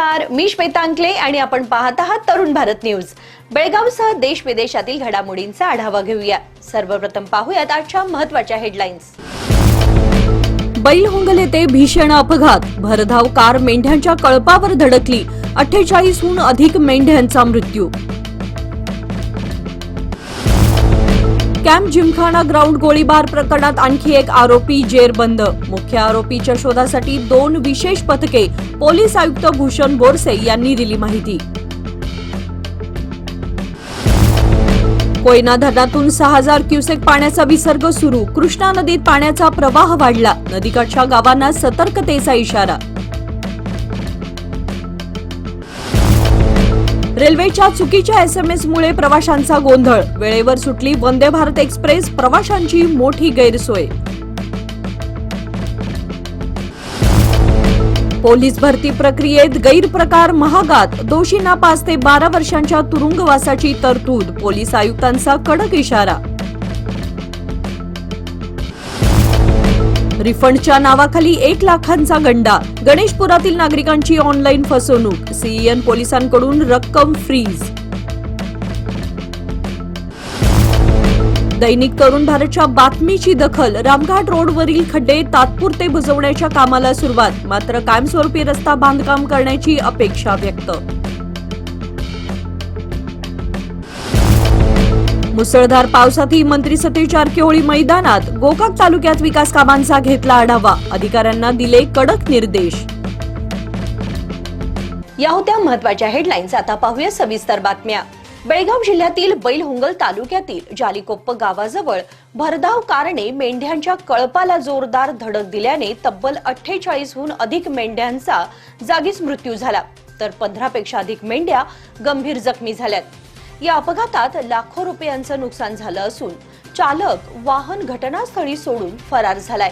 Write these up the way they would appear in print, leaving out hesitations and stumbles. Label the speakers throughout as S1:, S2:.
S1: नमस्कार, मी श्वेता अंकले आणि आपण पाहत आहात तरुण भारत न्यूज। बेळगावसह देश विदेशातील घडामोडींचा आढावा घेऊया। सर्वप्रथम पाहूयात आजच्या महत्त्वाच्या हेडलाईन्स।
S2: बैलहोंगल येथे भीषण अपघात, भरधाव कार मेंढ्यांच्या कळपावर धडकली, 48हून अधिक मेंढ्यांचा मृत्यू। कॅम्प जिमखाना ग्राउंड गोळीबार प्रकरणात आणखी एक आरोपी जेरबंद, मुख्य आरोपीच्या शोधासाठी 2 विशेष पथके, पोलीस आयुक्त भूषण बोरसे यांनी दिली माहिती। कोयना धरणातून 6000 क्युसेक पाण्याचा विसर्ग सुरू, कृष्णा नदीत पाण्याचा प्रवाह वाढला, नदीकाठच्या गावांना सतर्कतेचा इशारा। रेल्वेच्या चुकीच्या SMS मुळे प्रवाशांचा गोंधळ, वेळेवर सुटली वंदे भारत एक्सप्रेस, प्रवाशांची मोठी गैरसोय। पोलीस भरती प्रक्रियेत गैरप्रकार महागात, दोषींना 5 ते 12 वर्षांच्या तुरुंगवासाची तरतूद, पोलीस आयुक्तांचा कडक इशारा। रिफंडच्या नावाखाली 1 लाखांचा गंडा, गणेशपुरातील नागरिकांची ऑनलाईन फसवणूक, CEN पोलिसांकडून रक्कम फ्रीज। दैनिक तरुण भारतच्या बातमीची दखल, रामघाट रोडवरील खड्डे तात्पुरते बुजवण्याच्या कामाला सुरुवात, मात्र कायमस्वरूपी रस्ता बांधकाम करण्याची अपेक्षा व्यक्त। मुसळधार पावसातही मंत्री सतीश जारकिहोळी मैदानात, गोकाक तालुक्यात विकास कामांचा घेतला आढावा, अधिकाऱ्यांना दिले कडक निर्देश।
S1: या होत्या महत्त्वाच्या हेडलाईन्स। आता पाहूया सविस्तर बातम्या। बेळगाव जिल्ह्यातील बैलहोंगल तालुक्यातील जालीकोप्प गावाजवळ भरधाव कारने मेंढ्यांच्या कळपाला जोरदार धडक दिल्याने तब्बल 48हून अधिक मेंढ्यांचा जागीच मृत्यू झाला, तर 15 पेक्षा अधिक मेंढ्या गंभीर जखमी झाल्यात। या अपघातात लाखो रुपयांचं नुकसान झालं असून चालक वाहन घटनास्थळी सोडून फरार झालाय।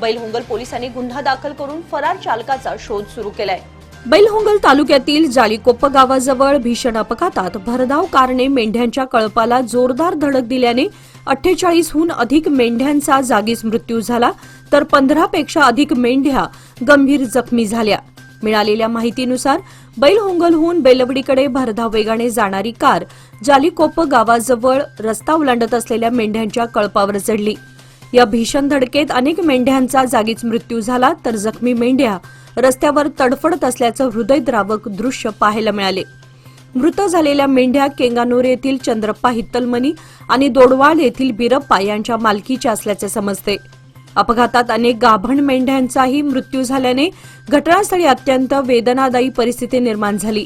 S1: बैलहोंगल पोलिसांनी गुन्हा दाखल करून फरार चालकाचा शोध सुरू केलाय।
S2: बैलहोंगल तालुक्यातील जालीकोप्प गावाजवळ भीषण अपघातात भरधाव कारने मेंढ्यांच्या कळपाला जोरदार धडक दिल्याने 48हून अधिक मेंढ्यांचा जागीच मृत्यू झाला, तर 15 पेक्षा अधिक मेंढ्या गंभीर जखमी झाल्या। मिळालेल्या माहितीनुसार बैलहोंगलहून बेलवडीकडे भरधाव वेगाने जाणारी कार जालीकोप्प गावाजवळ रस्ता ओलांडत असलेल्या मेंढ्यांच्या कळपावर चढली। या भीषण धडकेत अनेक मेंढ्यांचा जागीच मृत्यू झाला, तर जखमी मेंढ्या रस्त्यावर तडफडत असल्याचं हृदयद्रावक दृश्य पाहायला मिळाले। मृत झालेल्या मेंढ्या केंगानूर येथील चंद्रप्पा हित्तलमनी आणि दोडवाळ येथील बिरप्पा यांच्या मालकीच्या असल्याचे समजते। अपघातात अनेक गाभण मेंढ्यांचाही मृत्यू झाल्याने घटनास्थळी अत्यंत वेदनादायी परिस्थिती निर्माण झाली।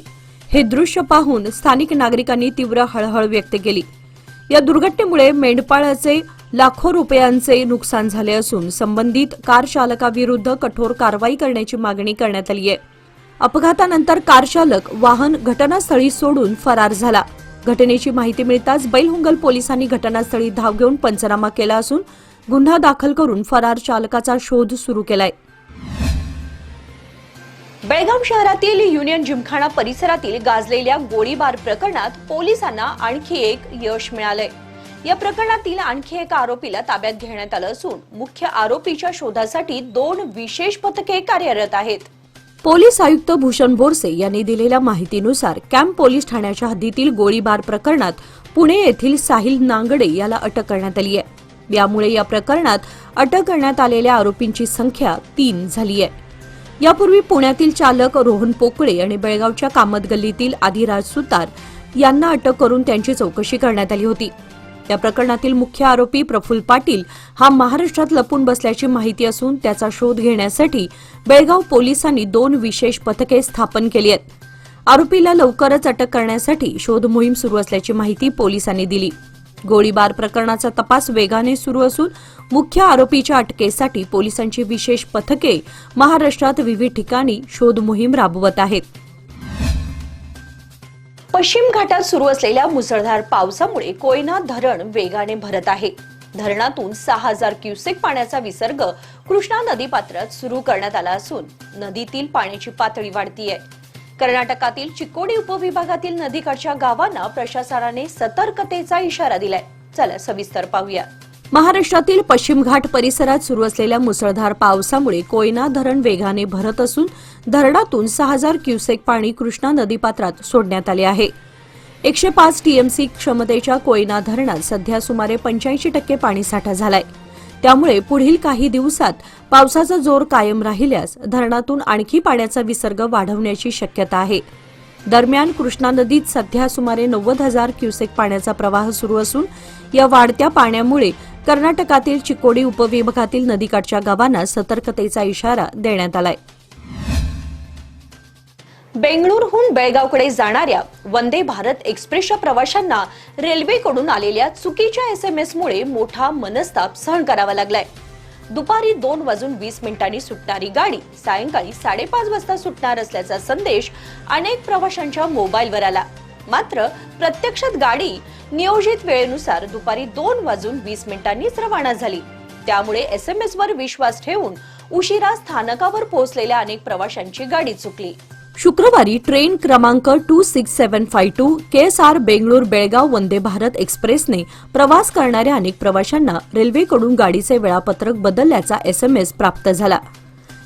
S2: हे दृश्य पाहून स्थानिक नागरिकांनी तीव्र हळहळ व्यक्त केली। या दुर्घटनेमुळे मेंढपाळाचे लाखो रुपयांचे नुकसान झाले असून संबंधित कार चालकाविरुद्ध कठोर कारवाई करण्याची मागणी करण्यात आली आहे। अपघातानंतर कार चालक वाहन घटनास्थळी सोडून फरार झाला। घटनेची माहिती मिळताच बैलहोंगल पोलिसांनी घटनास्थळी धाव घेऊन पंचनामा केला असून गुन्हा दाखल करून फरार चालकाचा शोध सुरू केलाय।
S1: बेळगाव शहरातील युनियन जिमखाना परिसरातील गाजलेल्या गोळीबार प्रकरणात पोलिसांना आणखी एक यश मिळालंय। या प्रकरणातील आणखी एका आरोपीला ताब्यात घेण्यात आलं असून मुख्य आरोपीच्या शोधासाठी 2 विशेष पथके कार्यरत आहेत।
S2: पोलीस आयुक्त भूषण बोरसे यांनी दिलेल्या माहितीनुसार कॅम्प पोलीस ठाण्याच्या हद्दीतील गोळीबार प्रकरणात पुणे येथील साहिल नांगडे याला अटक करण्यात आली आहे। यामुळे या प्रकरणात अटक करण्यात आलेल्या आरोपींची संख्या 3 झाली आहे। यापूर्वी पुण्यातील चालक रोहन पोकळे आणि बेळगावच्या कामत गल्लीतील आदिराज सुतार यांना अटक करून त्यांची चौकशी करण्यात आली होती। या प्रकरणातील मुख्य आरोपी प्रफुल्ल पाटील हा महाराष्ट्रात लपून बसल्याची माहिती असून त्याचा शोध घेण्यासाठी बेळगाव पोलिसांनी 2 विशेष पथके स्थापन केली आहेत। आरोपीला लवकरच अटक करण्यासाठी शोध मोहीम सुरू असल्याची माहिती पोलिसांनी दिली। गोळीबार प्रकरणाचा तपास वेगाने सुरू असून मुख्य आरोपीच्या अटकेसाठी पोलिसांची विशेष पथके महाराष्ट्रात विविध ठिकाणी शोध मोहीम राबवत आहेत।
S1: पश्चिम घाटात सुरू असलेल्या मुसळधार पावसामुळे कोयना धरण वेगाने भरत आहे। धरणातून 6000 क्युसेक पाण्याचा विसर्ग कृष्णा नदीपात्रात सुरू करण्यात आला असून नदीतील पाण्याची पातळी वाढतीये। कर्नाटकातील चिक्कोडी उपविभागातील नदीकाठच्या गावांना प्रशासनाने सतर्कतेचा इशारा दिलाय। चला सविस्तर पाहूया।
S2: महाराष्ट्रातील पश्चिम घाट परिसरात सुरू असलेल्या मुसळधार पावसामुळे कोयना धरण वेगाने भरत असून धरणातून 6,000 क्युसेक पाणी कृष्णा नदीपात्रात सोडण्यात आले आहे. 105 टीएमसी क्षमतेच्या कोयना धरणात सध्या सुमारे 85% पाणीसाठा झालाय. त्यामुळे पुढील काही दिवसात पावसाचा जोर कायम राहिल्यास धरणातून आणखी पाण्याचा विसर्ग वाढवण्याची शक्यता आहे. दरम्यान कृष्णा नदीत सध्या सुमारे 90,000 क्युसेक पाण्याचा प्रवाह सुरू असून या वाढत्या पाण्यामुळे कर्नाटकातील चिकोडी उपविभागातील नदीकाठच्या गावांना सतर्कतेचा इशारा देण्यात आलाय.
S1: बेंगळुरूहून बेळगावकडे जाणाऱ्या वंदे भारत एक्सप्रेसच्या प्रवाशांना रेल्वेकडून आलेल्या चुकीच्या एसएमएसमुळे मोठा मनस्ताप सहन करावा लागलाय. दुपारी 2:20 सुटणारी गाडी सायंकाळी 5:30 वाजता सुटणार असल्याचा संदेश अनेक प्रवाशांच्या मोबाईलवर आला. मात्र प्रत्यक्षात गाडी नियोजित वेळेनुसार दुपारी 2:20 रवाना झाली. त्यामुळे एसएमएसवर विश्वास ठेवून उशिरा स्थानकावर पोहोचलेल्या अनेक प्रवाशांची गाडी चुकली.
S2: शुक्रवारी ट्रेन क्रमांक 26752 केएसआर बेंगळूर बेळगाव वंदे भारत एक्सप्रेसने प्रवास करणाऱ्या अनेक प्रवाशांना रेल्वेकडून गाडीचे वेळापत्रक बदलल्याचा एसएमएस प्राप्त झाला.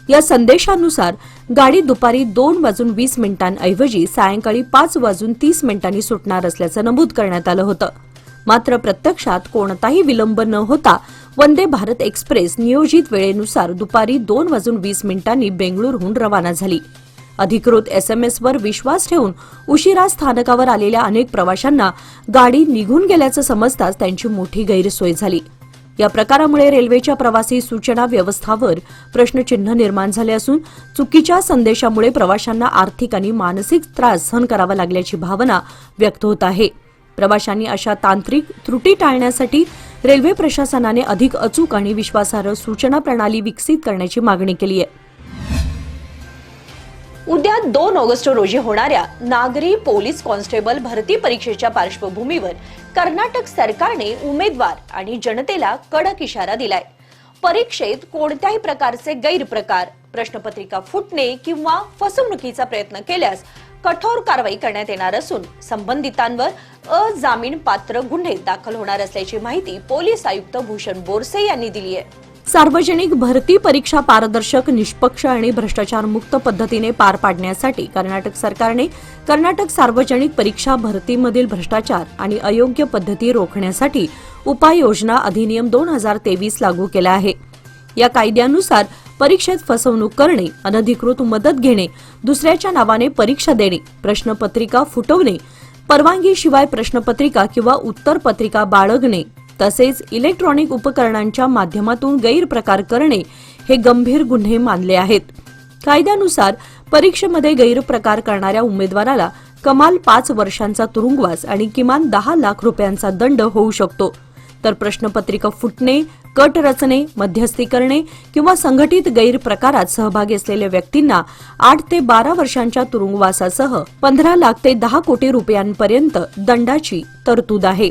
S2: या संदेशानुसार गाडी दुपारी 2:20 ऐवजी सायंकाळी 5:30 सुटणार असल्याचं नमूद करण्यात आलं होतं. मात्र प्रत्यक्षात कोणताही विलंब न होता वंदे भारत एक्सप्रेस नियोजित वेळेनुसार दुपारी 2:20 बेंगळुरूहून रवाना झाली. अधिकृत एसएमएसवर विश्वास ठेवून उशिरा स्थानकावर आलेल्या अनेक प्रवाशांना गाडी निघून गेल्याचं समजताच त्यांची मोठी गैरसोय झाली. या प्रकारामुळे रेल्वेच्या प्रवासी सूचना व्यवस्थावर प्रश्नचिन्ह निर्माण झाले असून चुकीच्या संदेशामुळे प्रवाशांना आर्थिक आणि मानसिक त्रास सहन करावा लागल्याची भावना व्यक्त होत आहे. प्रवाशांनी अशा तांत्रिक त्रुटी टाळण्यासाठी रेल्वे प्रशासनाने अधिक अचूक आणि विश्वासार्ह सूचना प्रणाली विकसित करण्याची मागणी केली आहे.
S1: उद्या 2 ऑगस्ट रोजी होणाऱ्या नागरी पोलीस कॉन्स्टेबल भरती परीक्षेच्या पार्श्वभूमीवर कर्नाटक सरकारने उमेदवार आणि जनतेला कडक इशारा दिलाय. परीक्षेत कोणत्याही प्रकारचे गैरप्रकार, प्रश्नपत्रिका फुटणे किंवा फसवणुकीचा प्रयत्न केल्यास कठोर कारवाई करण्यात येणार असून संबंधितांवर अजामीनपात्र गुन्हे दाखल होणार असल्याची माहिती पोलीस आयुक्त भूषण बोरसे यांनी दिली आहे.
S2: सार्वजनिक भरती परीक्षा पारदर्शक, निष्पक्ष आणि भ्रष्टाचारमुक्त पद्धतीने पार पाडण्यासाठी कर्नाटक सरकारने कर्नाटक सार्वजनिक परीक्षा भरतीमधील भ्रष्टाचार आणि अयोग्य पद्धती रोखण्यासाठी उपाययोजना अधिनियम 2023 लागू केला आहे. या कायद्यानुसार परीक्षेत फसवणूक करणे, अनधिकृत मदत घेणे, दुसऱ्याच्या नावाने परीक्षा देणे, प्रश्नपत्रिका फुटवणे, परवानगीशिवाय प्रश्नपत्रिका किंवा उत्तरपत्रिका बाळगणे तसेच इलेक्ट्रॉनिक उपकरणांच्या माध्यमातून गैरप्रकार करणे हे गंभीर गुन्हे मानले आहेत. कायद्यानुसार परीक्षेमध्ये गैरप्रकार करणाऱ्या उमेदवाराला कमाल 5 वर्षांचा तुरुंगवास आणि किमान 10 लाख रुपयांचा दंड होऊ शकतो. तर प्रश्नपत्रिका फुटणे, कट रचणे, मध्यस्थी करणे किंवा संघटित गैरप्रकारात सहभागी असलेल्या व्यक्तींना 8 ते 12 वर्षांच्या तुरुंगवासासह 15 लाख ते 10 कोटी रुपयांपर्यंत दंडाची तरतूद आहे.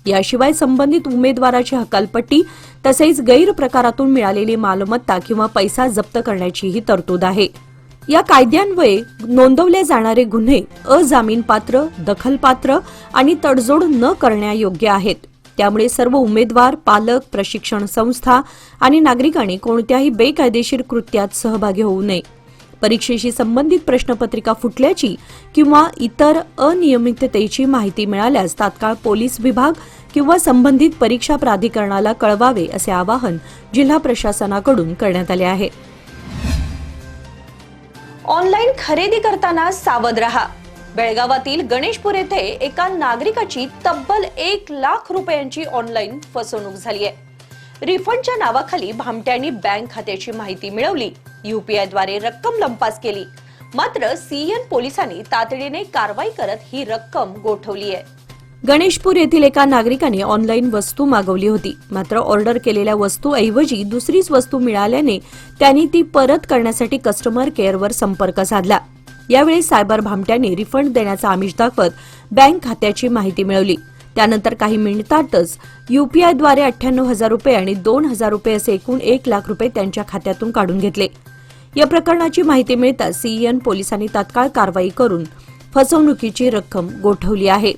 S2: याशिवाय संबंधित उमेदवाराची हकालपट्टी तसेच गैरप्रकारातून मिळालेली मालमत्ता किंवा पैसा जप्त करण्याचीही तरतूद आहे. या कायद्यान्वये नोंदवले जाणारे गुन्हे अजामीनपात्र, दखलपात्र आणि तडजोड न करण्यायोग्य आहेत. त्यामुळे सर्व उमेदवार, पालक, प्रशिक्षण संस्था आणि नागरिकांनी कोणत्याही बेकायदेशीर कृत्यात सहभागी होऊ नये. परीक्षेशी संबंधित प्रश्नपत्रिका फुटल्याची किंवा इतर अनियमिततेची माहिती मिळाल्यास तात्काळ पोलीस विभाग किंवा संबंधित परीक्षा प्राधिकरणाला कळवावे असे आवाहन जिल्हा प्रशासनाकडून करण्यात आले आहे.
S1: ऑनलाईन खरेदी करताना सावध रहा. बेळगावातील गणेशपूर येथे एका नागरिकाची तब्बल 1 लाख रुपयांची ऑनलाईन फसवणूक झाली आहे. रिफंडच्या नावाखाली भामट्यांनी बँक खात्याची माहिती मिळवली, यूपीआयद्वारे रक्कम लंपास केली. मात्र सीएन पोलिसांनी तातडीने कारवाई करत ही रक्कम गोठवली आहे.
S2: गणेशपूर येथील एका नागरिकाने ऑनलाईन वस्तू मागवली होती. मात्र ऑर्डर केलेल्या वस्तूऐवजी दुसरीच वस्तू मिळाल्याने त्यांनी ती परत करण्यासाठी कस्टमर केअरवर संपर्क साधला. यावेळी सायबर भामट्यांनी रिफंड देण्याचा आमिष दाखवत बँक खात्याची माहिती मिळवली. त्यानंतर काही मिनिटातच यूपीआयद्वारे 98,000 रुपये आणि 2,000 रुपये असे एकूण 1 लाख रुपये त्यांच्या खात्यातून काढून घेतले. या प्रकरणाची माहिती मिळताच सीएन पोलिसांनी तात्काळ कारवाई करून फसवणुकीची रक्कम गोठवली आहे.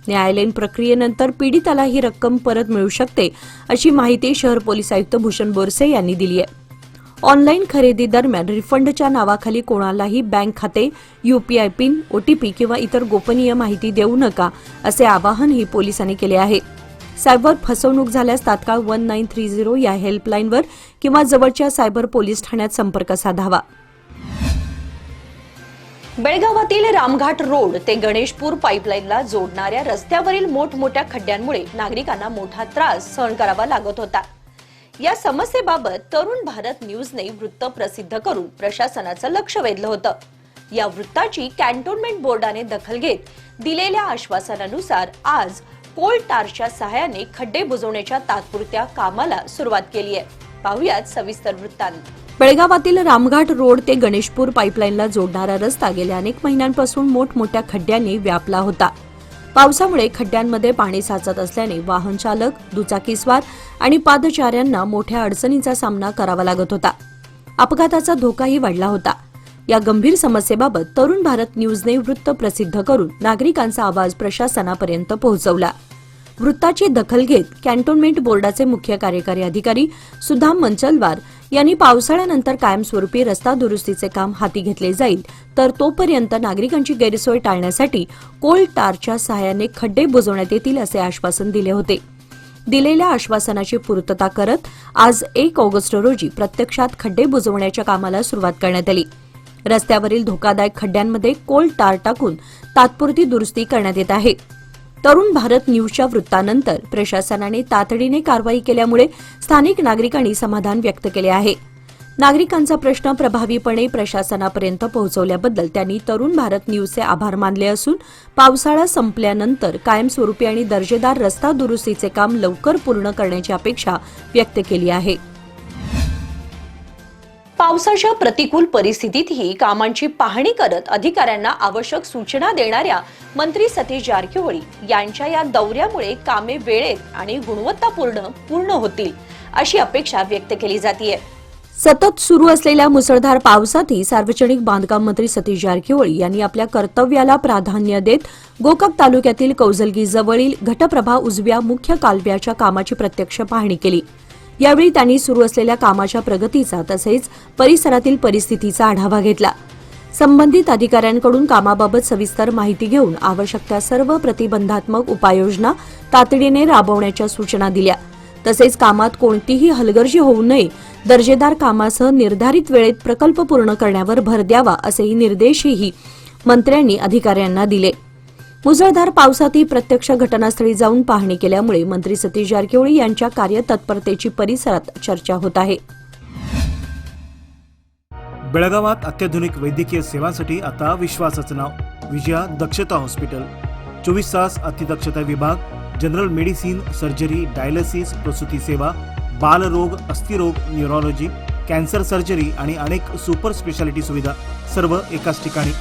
S2: न्यायालयीन प्रक्रियेनंतर पीडिताला ही रक्कम परत मिळू शकते, अशी माहिती शहर पोलीस आयुक्त भूषण बोरसे यांनी दिली आहे. ऑनलाईन खरेदी दरम्यान रिफंडच्या नावाखाली कोणालाही बँक खाते, यूपीआय पिन, ओटीपी किंवा इतर गोपनीय माहिती देऊ नका, असे आवाहनही पोलिसांनी केले आहे. सायबर फसवणूक झाल्यास तात्काळ 1930 या हेल्पलाईनवर किंवा जवळच्या सायबर पोलीस ठाण्यात संपर्क साधावा.
S1: बेळगावातील रामघाट रोड ते गणेशपूर पाईपलाईनला जोडणाऱ्या रस्त्यावरील मोठमोठ्या खड्ड्यांमुळे नागरिकांना मोठा त्रास सहन करावा लागत होता. या समस्येबाबत तरुण भारत न्यूजने वृत्त प्रसिद्ध करून प्रशासनाचं लक्ष वेधलं होतं. या वृत्ताची कॅन्टोन्मेंट बोर्डाने दखल घेत दिलेल्या आश्वासनानुसार आज कोल टारच्या सहाय्याने खड्डे बुजवण्याच्या तात्पुरत्या कामाला सुरुवात केली आहे. पाहुयात सविस्तर वृत्तांत.
S2: बेळगावातील रामघाट रोड ते गणेशपूर पाईपलाईनला जोडणारा रस्ता गेल्या अनेक महिन्यांपासून मोठमोठ्या खड्ड्यांनी व्यापला होता. पावसामुळे खड्ड्यांमध्ये पाणी साचत असल्याने वाहन चालक, दुचाकीस्वार आणि पादचाऱ्यांना मोठ्या अडचणींचा सामना करावा लागत होता. अपघाताचा धोकाही वाढला होता. या गंभीर समस्येबाबत तरुण भारत न्यूजने वृत्त प्रसिद्ध करून नागरिकांचा आवाज प्रशासनापर्यंत पोहोचवला. वृत्ताची दखल घेत कॅन्टोन्मेंट बोर्डाचे मुख्य कार्यकारी अधिकारी सुधाम मंचलवार यांनी पावसाळ्यानंतर कायमस्वरूपी रस्ता दुरुस्तीचे काम हाती घेतले जाईल, तर तोपर्यंत नागरिकांची गैरसोय टाळण्यासाठी कोल टारच्या सहाय्याने खड्डे बुजवण्यात येतील, असे आश्वासन दिले होते. दिलेल्या आश्वासनाची पूर्तता करत आज 1 ऑगस्ट रोजी प्रत्यक्षात खड्डे बुजवण्याच्या कामाला सुरुवात करण्यात आली. रस्त्यावरील धोकादायक खड्ड्यांमध्ये कोल टार टाकून तात्पुरती दुरुस्ती करण्यात येत आहे. तरुण भारत न्यूजच्या वृत्तानंतर प्रशासनाने तातडीने कारवाई केल्यामुळे स्थानिक नागरिकांनी समाधान व्यक्त केले आहे. नागरिकांचा प्रश्न प्रभावीपणे प्रशासनापर्यंत पोहोचवल्याबद्दल त्यांनी तरुण भारत न्यूजचे आभार मानले असून पावसाळा संपल्यानंतर कायमस्वरूपी आणि दर्जेदार रस्ता दुरुस्तीचे काम लवकर पूर्ण करण्याची अपेक्षा व्यक्त केली आहे.
S1: पावसाच्या प्रतिकूल परिस्थितीतही कामांची पाहणी करत अधिकाऱ्यांना आवश्यक सूचना देणाऱ्या मंत्री सतीश जारकिहोळी यांच्या या दौऱ्यामुळे कामे वेळेत आणि गुणवत्तापूर्ण पूर्ण होतील, अशी अपेक्षा व्यक्त केली जाते.
S2: सतत सुरू असलेल्या मुसळधार पावसातही सार्वजनिक बांधकाम मंत्री सतीश जारकिहोळी यांनी आपल्या कर्तव्याला प्राधान्य देत गोकाक तालुक्यातील कौजलगी जवळील घटप्रभा उजव्या मुख्य कालव्याच्या कामाची प्रत्यक्ष पाहणी केली. यावेळी त्यांनी सुरू असलेल्या कामाच्या प्रगतीचा तसेच परिसरातील परिस्थितीचा आढावा घेतला. संबंधित अधिकाऱ्यांकडून कामाबाबत सविस्तर माहिती घेऊन आवश्यक त्या सर्व प्रतिबंधात्मक उपाययोजना तातडीने राबवण्याच्या सूचना दिल्या. तसेच कामात कोणतीही हलगर्जी होऊ नये, दर्जेदार कामासह निर्धारित वेळेत प्रकल्प पूर्ण करण्यावर भर द्यावा, असेही निर्देशही मंत्र्यांनी अधिकाऱ्यांना दिले. मुसळधार पावसातही प्रत्यक्ष घटनास्थळी जाऊन पाहणी केल्यामुळे मंत्री सतीश जारकिहोळी यांच्या कार्यतत्परतेची परिसरात चर्चा होत आहे.
S3: बेळगावात अत्याधुनिक वैद्यकीय सेवांसाठी आता विश्वासाचं नाव विजया दक्षता हॉस्पिटल. 24 तास अतिदक्षता विभाग, जनरल मेडिसिन, सर्जरी, डायलिसिस, प्रसूती सेवा, बालरोग, अस्थिरोग, न्यूरोलॉजी, कॅन्सर सर्जरी आणि अनेक सुपर स्पेशालिटी सुविधा सर्व एकाच ठिकाणी.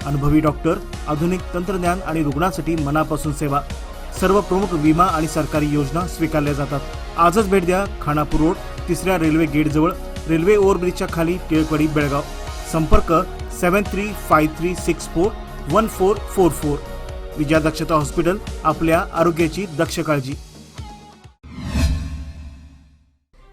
S3: अनुभवी डॉक्टर, आधुनिक तंत्रज्ञान आणि रुग्णांसाठी मनापासून सेवा. सर्व प्रमुख विमा आणि सरकारी योजना स्वीकारल्या जातात. आजच भेट द्या. खानापूर रोड, 3ऱ्या रेल्वे गेट जवळ, रेल्वे ओव्हरब्रिजच्या खाली, टिळकवाडी, बेळगाव. संपर्क 7353641444. विजया दक्षता हॉस्पिटल, आपल्या आरोग्याची दक्ष काळजी.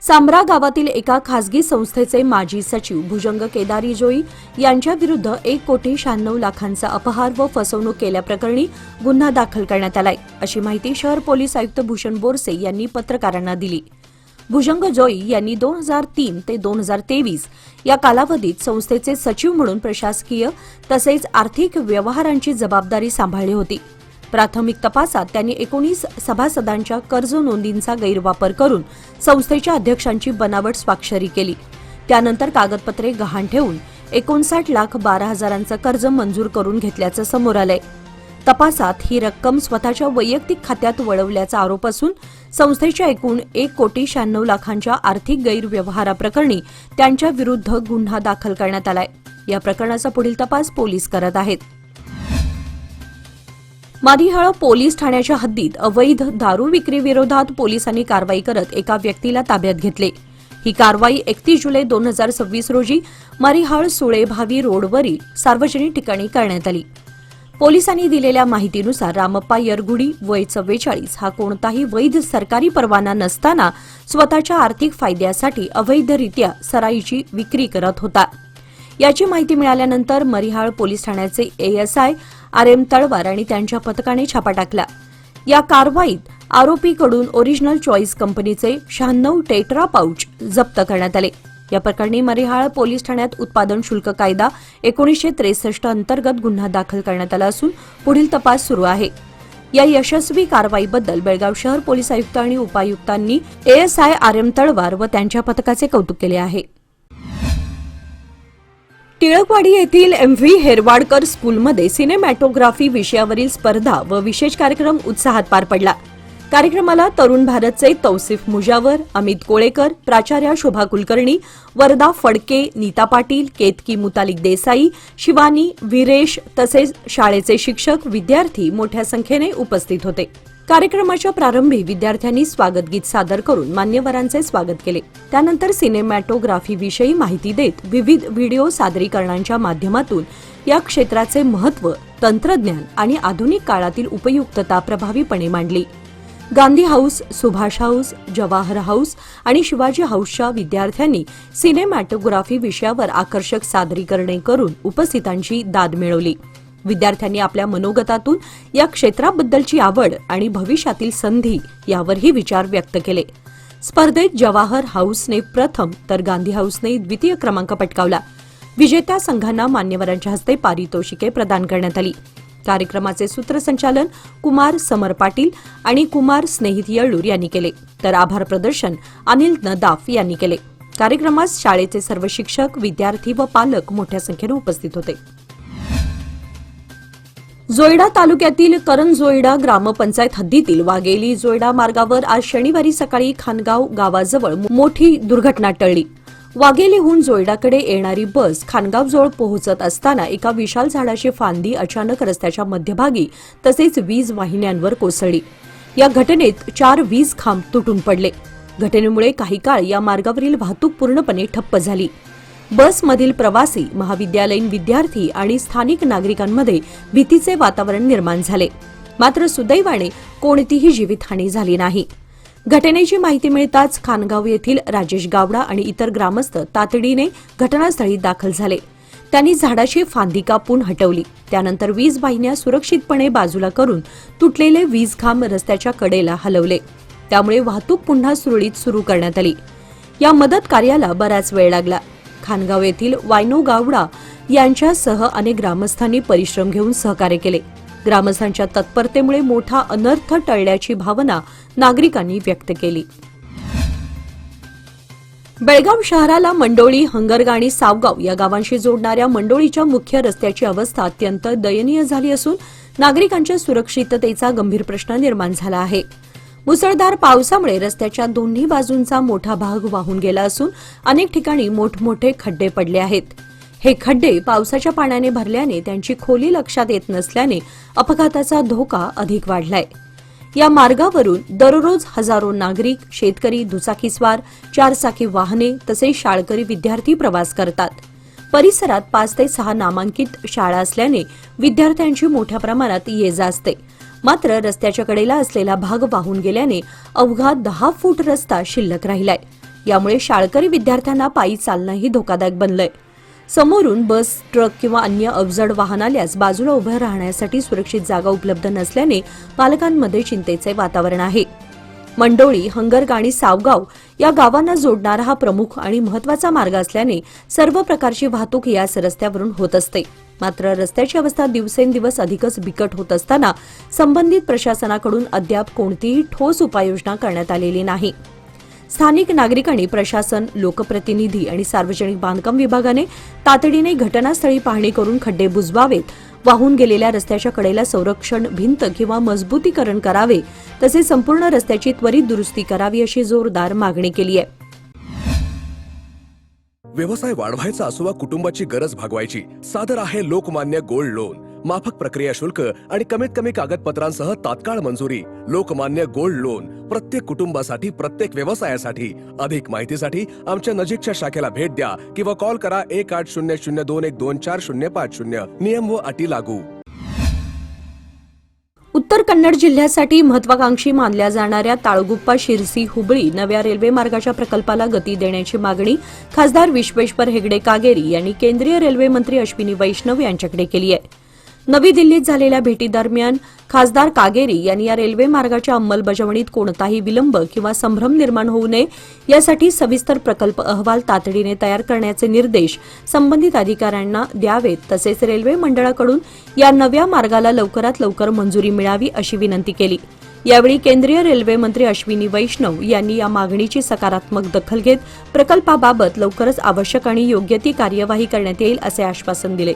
S2: सांब्रा गावातील एका खासगी संस्थेचे माजी सचिव भुजंग केदारी जोई यांच्या विरुद्ध 1,96,00,000 लाखांचा अपहार व फसवणूक केल्याप्रकरणी गुन्हा दाखल करण्यात आलाय, अशी माहिती शहर पोलीस आयुक्त भूषण बोरसे यांनी पत्रकारांना दिली. भुजंग जोई यांनी 2003 ते 2023 या कालावधीत संस्थेचे सचिव म्हणून प्रशासकीय तसेच आर्थिक व्यवहारांची जबाबदारी सांभाळली होती. प्राथमिक तपासात त्यांनी 19 सभासदांच्या कर्ज नोंदींचा गैरवापर करून संस्थेच्या अध्यक्षांची बनावट स्वाक्षरी केली. त्यानंतर कागदपत्रे गहाण ठेवून 59,12,000 कर्ज मंजूर करून घेतल्याचं समोर आलंय. तपासात ही रक्कम स्वतःच्या वैयक्तिक खात्यात वळवल्याचा आरोप असून संस्थेच्या एकूण 1,96,00,000 आर्थिक गैरव्यवहाराप्रकरणी त्यांच्या विरुद्ध गुन्हा दाखल करण्यात आलाय. या प्रकरणाचा पुढील तपास पोलीस करत आहेत. मादिहाळ पोलीस ठाण्याच्या हद्दीत अवैध दारू विक्री विरोधात पोलिसांनी कारवाई करत एका व्यक्तीला ताब्यात घेतले. ही कारवाई 31 जुलै 2026 रोजी मरीहाळ सुळे भावी रोडवरील सार्वजनिक ठिकाणी करण्यात आली. पोलिसांनी दिलेल्या माहितीनुसार रामप्पा यरगुडी वय 44 हा कोणताही वैध सरकारी परवाना नसताना स्वतःच्या आर्थिक फायद्यासाठी अवैधरित्या सराईची विक्री करत होता. याची माहिती मिळाल्यानंतर मरीहाळ पोलीस ठाण्याचे एएसआय RM तळवार आणि त्यांच्या पथकाने छापा टाकला. या कारवाईत आरोपीकडून ओरिजिनल चॉईस कंपनीचे 96 टेट्रा पाऊच जप्त करण्यात आले. या प्रकरणी मरीहाळ पोलीस ठाण्यात उत्पादन शुल्क कायदा 1963 अंतर्गत गुन्हा दाखल करण्यात आला असून पुढील तपास सुरू आहे. या यशस्वी कारवाईबद्दल बेळगाव शहर पोलीस आयुक्त आणि उपायुक्तांनी एएसआय RM तळवार व त्यांच्या पथकाचे कौतुक केले आहे. टिळकवाडी येथील MV हेरवाडकर स्कूलमध्ये सिनेमॅटोग्राफी विषयावरील स्पर्धा व विशेष कार्यक्रम उत्साहात पार पडला. कार्यक्रमाला तरुण भारतचे तौसिफ मुजावर, अमित कोळेकर, प्राचार्या शोभा कुलकर्णी, वरदा फडके, नीता पाटील, केतकी मुतालिक देसाई, शिवानी, वीरेश तसेच शाळेचे शिक्षक, विद्यार्थी मोठ्या संख्येने उपस्थित होते. कार्यक्रमाच्या प्रारंभी विद्यार्थ्यांनी स्वागत गीत सादर करून मान्यवरांचे स्वागत केले. त्यानंतर सिनेमॅटोग्राफीविषयी माहिती देत विविध व्हिडिओ सादरीकरणांच्या माध्यमातून या क्षेत्राचे महत्त्व, तंत्रज्ञान आणि आधुनिक काळातील उपयुक्तता प्रभावीपणे मांडली. Gandhi house, Subhash house, Jawahar house आणि शिवाजी हाऊसच्या विद्यार्थ्यांनी सिनेमॅटोग्राफी विषयावर आकर्षक सादरीकरणे करून उपस्थितांची दाद मिळवली. विद्यार्थ्यांनी आपल्या मनोगतातून या क्षेत्राबद्दलची आवड आणि भविष्यातील संधी यावरही विचार व्यक्त केले. स्पर्धेत जवाहर हाऊसने प्रथम तर गांधी हाऊसने द्वितीय क्रमांक पटकावला. विजेत्या संघांना मान्यवरांच्या हस्ते पारितोषिके प्रदान करण्यात आली. कार्यक्रमाचे सूत्रसंचालन कुमार समर पाटील आणि कुमार स्नेहित येळूर यांनी केले, तर आभार प्रदर्शन अनिल नदाफ यांनी केले. कार्यक्रमात शाळेचे सर्व शिक्षक, विद्यार्थी व पालक मोठ्या संख्येने उपस्थित होते. जोयडा तालुक्यातील करंजोयडा ग्रामपंचायत हद्दीतील वाघेली जोयडा मार्गावर आज शनिवारी सकाळी खानगाव गावाजवळ मोठी दुर्घटना टळली. वाघेलीहून जोयडाकडे येणारी बस खानगावजवळ पोहोचत असताना एका विशाल झाडाची फांदी अचानक रस्त्याच्या मध्यभागी तसेच वीज वाहिन्यांवर कोसळली. या घटनेत 4 वीज खांब तुटून पडले. घटनेमुळे काही काळ या मार्गावरील वाहतूक पूर्णपणे ठप्प झाली. बसमधील प्रवासी, महाविद्यालयीन विद्यार्थी आणि स्थानिक नागरिकांमध्ये भीतीचे वातावरण निर्माण झाले. मात्र सुदैवाने कोणतीही जीवितहानी झाली नाही. घटनेची माहिती मिळताच खानगाव येथील राजेश गावडा आणि इतर ग्रामस्थ तातडीने घटनास्थळी दाखल झाले. त्यांनी झाडाची फांदी कापून हटवली. त्यानंतर वीज वाहिन्या सुरक्षितपणे बाजूला करून तुटलेले वीज खांब रस्त्याच्या कडेला हलवले. त्यामुळे वाहतूक पुन्हा सुरळीत सुरू करण्यात आली. या मदत कार्याला बराच वेळ लागला. खानगाव येथील वायनो गावडा यांच्यासह अनेक ग्रामस्थांनी परिश्रम घेऊन सहकार्य केले. ग्रामस्थांच्या तत्परतेमुळे मोठा अनर्थ टळल्याची भावना नागरिकांनी व्यक्त केली. बेळगाव शहराला मंडोळी, हंगरगा आणि सावगाव या गावांशी जोडणाऱ्या मंडोळीच्या मुख्य रस्त्याची अवस्था अत्यंत दयनीय झाली असून नागरिकांच्या सुरक्षिततेचा गंभीर प्रश्न निर्माण झाला आहे. मुसळधार पावसामुळे रस्त्याच्या दोन्ही बाजूंचा मोठा भाग वाहून गेला असून अनेक ठिकाणी मोठमोठे खड्डे पडले आहेत. हे खड्डे पावसाच्या पाण्याने भरल्याने त्यांची खोली लक्षात येत नसल्याने अपघाताचा धोका अधिक वाढलाय. या मार्गावरून दररोज हजारो नागरिक, शेतकरी, दुचाकीस्वार, 4 चाकी वाहने तसेच शाळकरी विद्यार्थी प्रवास करतात. परिसरात 5 ते 6 नामांकित शाळा असल्याने विद्यार्थ्यांची मोठ्या प्रमाणात ये-जा असते. मात्र रस्त्याच्या कडेला असलेला भाग वाहून गेल्याने अवघा 10 फूट रस्ता शिल्लक राहिलाय. यामुळे शाळकरी विद्यार्थ्यांना पायी चालणंही धोकादायक बनलंय. समोरून बस, ट्रक किंवा अन्य अवजड वाहन आल्यास बाजूला उभं राहण्यासाठी सुरक्षित जागा उपलब्ध नसल्याने पालकांमध्ये चिंतेचे वातावरण आहे. मंडोळी, हंगरगा आणि सावगाव या गावांना जोडणारा हा प्रमुख आणि महत्त्वाचा मार्ग असल्याने सर्व प्रकारची वाहतूक याच रस्त्यावरून होत असते. मात्र रस्त्याची अवस्था दिवसेंदिवस अधिकच बिकट होत असताना संबंधित प्रशासनाकडून अद्याप कोणतीही ठोस उपाययोजना करण्यात आलेली नाही. स्थानिक नागरिकांनी प्रशासन, लोकप्रतिनिधी आणि सार्वजनिक बांधकाम विभागाने तातडीने घटनास्थळी पाहणी करून खड्डे बुजवावेत, वाहून गेलेल्या रस्त्याच्या कडेला संरक्षण भिंत किंवा मजबूतीकरण करावे, तसेच संपूर्ण रस्त्याची त्वरित दुरुस्ती करावी अशी जोरदार मागणी केली आहे.
S4: व्यवसाय वाढवायचा असो वा कुटुंबाची गरज भागवायची, सादर आहे लोकमान्य गोल्ड लोन. माफक प्रक्रिया शुल्क आणि कमीत कमी कागदपत्रांसह तात्काळ मंजुरी. लोकमान्य गोल्ड लोन, प्रत्येक कुटुंबासाठी, प्रत्येक व्यवसायासाठी. अधिक माहितीसाठी आमच्या नजीकच्या शाखेला भेट द्या किंवा कॉल करा 180021245050. नियम व अटी लागू.
S2: उत्तर कन्नड जिल्ह्यासाठी महत्वाकांक्षी मानल्या जाणाऱ्या ताळगुप्पा शिरसी हुबळी नव्या रेल्वे मार्गाच्या प्रकल्पाला गती देण्याची मागणी खासदार विश्वेश्वर हेगडे कागेरी यांनी केंद्रीय रेल्वे मंत्री अश्विनी वैष्णव यांच्याकडे केली आहे. नवी दिल्लीत झालेल्या भेटीदरम्यान खासदार कागेरी यांनी या रेल्वे मार्गाच्या अंमलबजावणीत कोणताही विलंब किंवा संभ्रम निर्माण होऊ नये यासाठी सविस्तर प्रकल्प अहवाल तातडीने तयार करण्याचे निर्देश संबंधित अधिकाऱ्यांना द्यावेत. तसेच रेल्वे मंडळाकडून या नव्या मार्गाला लवकरात लवकर मंजुरी मिळावी अशी विनंती केली. यावेळी केंद्रीय रेल्वे मंत्री अश्विनी वैष्णव यांनी या मागणीची सकारात्मक दखल घेत प्रकल्पाबाबत लवकरच आवश्यक आणि योग्य ती कार्यवाही करण्यात येईल असे आश्वासन दिले.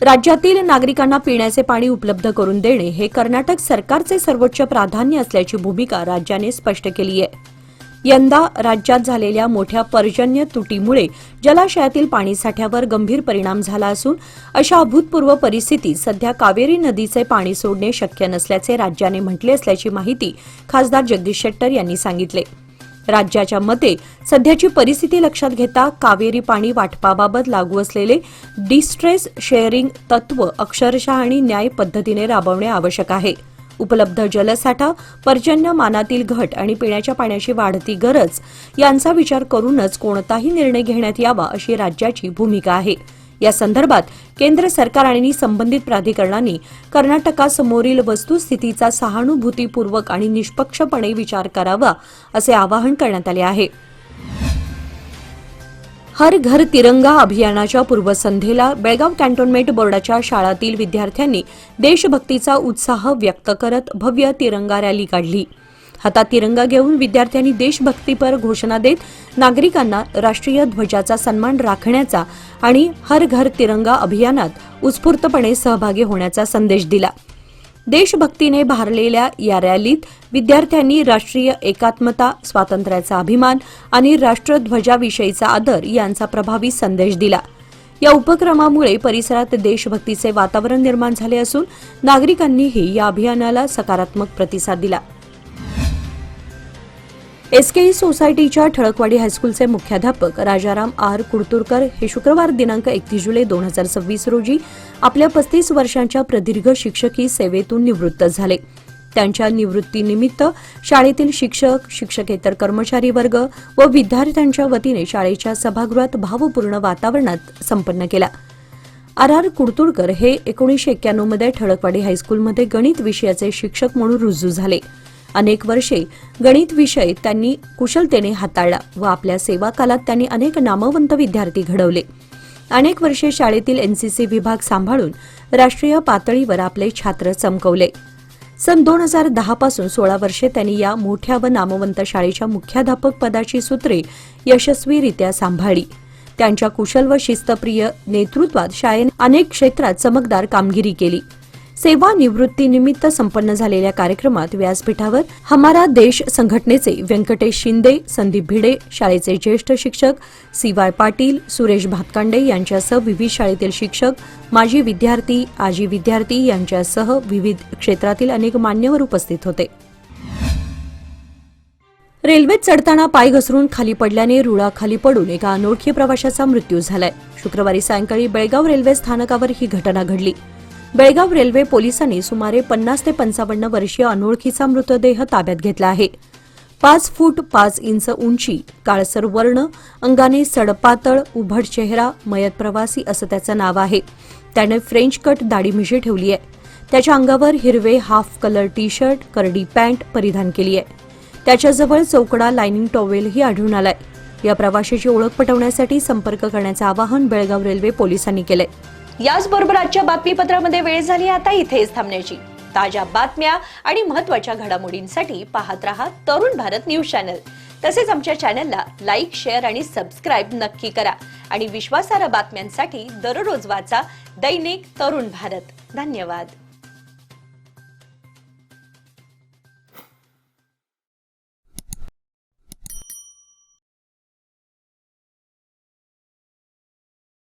S2: राज्यातील नागरिकांना पिण्याचे पाणी उपलब्ध करून देणे हे कर्नाटक सरकारचे सर्वोच्च प्राधान्य असल्याची भूमिका राज्याने स्पष्ट केली आहे. यंदा राज्यात झालेल्या मोठ्या पर्जन्य तुटीमुळे जलाशयातील पाणीसाठ्यावर गंभीर परिणाम झाला असून अशा अभूतपूर्व परिस्थितीत सध्या कावेरी नदीचे पाणी सोडणे शक्य नसल्याचे राज्याने म्हटले असल्याची माहिती खासदार जगदीश शेट्टर यांनी सांगितले. राज्याच्या मते सध्याची परिस्थिती लक्षात घेता कावेरी पाणी वाटपाबाबत लागू असलेले डिस्ट्रेस शेअरिंग तत्व अक्षरशः आणि न्याय पद्धतीने राबवणे आवश्यक आहे. उपलब्ध जलसाठा, पर्जन्यमानातील घट आणि पिण्याच्या पाण्याची वाढती गरज यांचा विचार करूनच कोणताही निर्णय घेण्यात यावा अशी राज्याची भूमिका आहे. या संदर्भात केंद्र सरकार आणि संबंधित प्राधिकरणांनी कर्नाटकासमोरील वस्तुस्थितीचा सहानुभूतीपूर्वक आणि निष्पक्षपणे विचार करावा असे आवाहन करण्यात आले आहे. हर घर तिरंगा अभियानाच्या पूर्वसंध्येला बेळगाव कॅन्टोन्मेंट बोर्डाच्या शाळांतील विद्यार्थ्यांनी देशभक्तीचा उत्साह व्यक्त करत भव्य तिरंगा रॅली काढली. हातात तिरंगा घेऊन विद्यार्थ्यांनी देशभक्तीपर घोषणा देत नागरिकांना राष्ट्रीय ध्वजाचा सन्मान राखण्याचा आणि हर घर तिरंगा अभियानात उत्स्फूर्तपणे सहभागी होण्याचा संदेश दिला. देशभक्तीने भारलेल्या या रॅलीत विद्यार्थ्यांनी राष्ट्रीय एकात्मता, स्वातंत्र्याचा अभिमान आणि राष्ट्रध्वजाविषयीचा आदर यांचा प्रभावी संदेश दिला. या उपक्रमामुळे परिसरात देशभक्तीचे वातावरण निर्माण झाले असून नागरिकांनीही या अभियानाला सकारात्मक प्रतिसाद दिला. एसकेई सोसायटीच्या ठळकवाडी हायस्कूलचे मुख्याध्यापक राजाराम आर कुडतुरकर हे शुक्रवार दिनांक 31 जुलै 2026 रोजी आपल्या 35 वर्षांच्या प्रदीर्घ शिक्षकी सेवेतून निवृत्त झाले. त्यांच्या निवृत्तीनिमित्त शाळेतील शिक्षक, शिक्षकेतर कर्मचारी वर्ग व विद्यार्थ्यांच्या वतीने शाळेच्या सभागृहात भावपूर्ण वातावरणात संपन्न केला. आर कुडतुरकर हे 1991 मध्ये ठळकवाडी हायस्कूलमध्ये गणित विषयाचे शिक्षक म्हणून रुजू झाले. अनेक वर्षे गणित विषय त्यांनी कुशलतेने हाताळला व आपल्या सेवाकालात त्यांनी अनेक नामवंत विद्यार्थी घडवले. अनेक वर्षे शाळेतील एनसीसी विभाग सांभाळून राष्ट्रीय पातळीवर आपले छात्र चमकवले. सन 2010 पासून 16 वर्षे त्यांनी या मोठ्या व नामवंत शाळेच्या मुख्याध्यापक पदाची सूत्रे यशस्वीरित्या सांभाळली. त्यांच्या कुशल व शिस्तप्रिय नेतृत्वात शाळेने अनेक क्षेत्रात चमकदार कामगिरी केली. सेवानिवृत्तीनिमित्त संपन्न झालेल्या कार्यक्रमात व्यासपीठावर हमारा देश संघटनेचे व्यंकटेश शिंदे, संदीप भिडे, शाळेचे ज्येष्ठ शिक्षक CY पाटील, सुरेश भातकांडे यांच्यासह विविध शाळेतील शिक्षक, माजी विद्यार्थी, आजी विद्यार्थी यांच्यासह विविध क्षेत्रातील अनेक मान्यवर उपस्थित होते. रेल्वेत चढताना पाय घसरून खाली पडल्याने रुळाखाली पडून एका अनोळखी प्रवाशाचा मृत्यू झालाय. शुक्रवारी सायंकाळी बेळगाव रेल्वे स्थानकावर ही घटना घडली. बेळगाव रेल्वे पोलिसांनी सुमारे 50 ते 55 वर्षीय अनोळखीचा मृतदेह ताब्यात घेतला आहे. 5 फूट 5 इंच उंची, काळसर वर्ण, अंगाने सडपातळ, उभट चेहरा, मयत प्रवासी असं त्याचं नाव आहे. त्याने फ्रेंच कट दाढी-मिशी ठेवली आहे. त्याच्या अंगावर हिरवे हाफ कलर टी शर्ट, करडी पॅन्ट परिधान केली आहे. त्याच्याजवळ चौकडा लायनिंग टॉवेलही आढळून आलाय. या प्रवाशाची ओळख पटवण्यासाठी संपर्क करण्याचं आवाहन बेळगाव रेल्वे पोलिसांनी केलंय.
S1: याचबरोबर आजच्या बातमीपत्रामध्ये वेळ झाली आता इथेच थांबण्याची. ताज्या बातम्या आणि महत्त्वाच्या घडामोडींसाठी पाहत रहा तरुण भारत न्यूज चॅनल. तसेच आमच्या चॅनलला लाईक, शेअर आणि सबस्क्राईब नक्की करा आणि विश्वासार्ह बातम्यांसाठी दररोज वाचा दैनिक तरुण भारत. धन्यवाद.